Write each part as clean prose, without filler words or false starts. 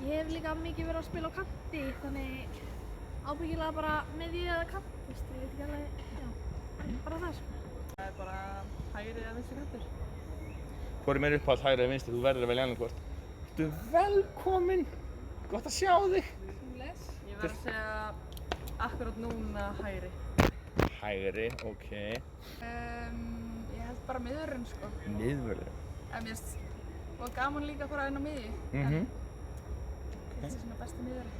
Ég hef líka mikið verið að spila á kanti, þannig ábyggilega bara miðju eða kant, ég veit ekki alveg, já, bara það sko. Það er bara hægri eða vinstri kantur. Hvor er meira uppáhalds hægri eða vinstri? Þú verður að velja annað hvort. Ertu velkominn! Gott að sjá þig! Ég verð að segja akkurat núna hægri. Hægri, ok. Ég held bara miðvörðurinn sko. Miðvörður. En mér finnst og gaman líka að fara inn á miðju. Þetta er svona besti miðvörður.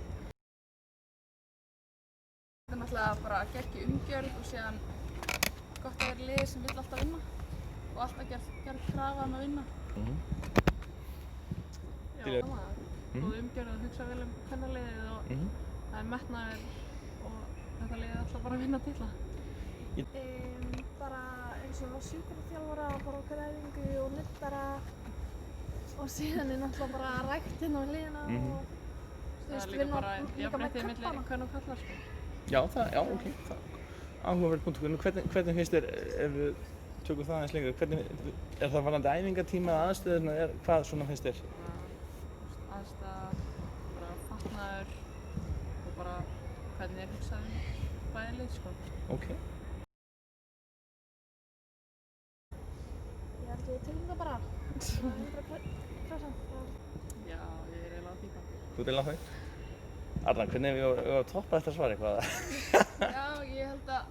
Þetta er náttúrulega bara geggjur umgjörð og síðan gott að vera lið sem vill alltaf vinna og alltaf gerð krafa að vinna. Já, það var góð umgjörð að hugsa vel kvennaliðið og það er metnaður og þetta lið er alltaf bara að vinna titla. Bara eins og sjúkraþjálfara, bara okkar æfingu og nuddara og síðan er náttúrulega bara ræktinn á hliðina og Það er líka bara jafnréttið milli kvenna og karla sko. Já, ok. Áhugaverð punktur. Hvernig finnst þér, ef við tökum það aðeins lengra, er það varðandi æfingatíma eða aðstöðurnar, hvað svona finnst þér? Aðstæða, bara fatnaður og bara hvernig er hugsað bæði lið sko. Ok. Ég held við tökum það bara, 100%. Já, ég er eiginlega á því bara. Þú deila á þau? Arnar, hvernig hefur við að toppa þetta svar eitthvað? Já, ég held að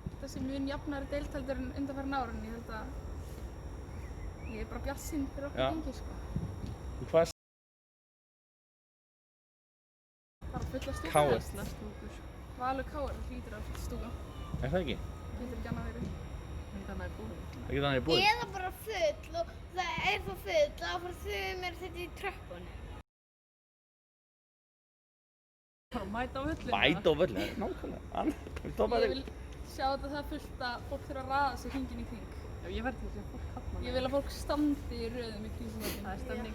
þetta sé mjög jafnari deild heldur en undanfarin ár en ég held að ég er bara bjartsýn fyrir okkur gengi sko. Hvað? Bara fulla stúku. KR. Valur KR hlýtur að fulla stúka. Er það ekki? Getur ekki annað verið. Þannig er búið. Það getur annað búið? Eða bara full og það er þá full að fara þau mér þetta í tröppunni. Bara mæta á völlina. Mæta á völlina, nákvæmlega. Ég vil sjá þetta það fullt að fólk þurfa að raða sig hringinn í kring. Já, ég verði til að fólk hafna. Ég vil að fólk standi í röðum í kringum völlin. Það er stemning.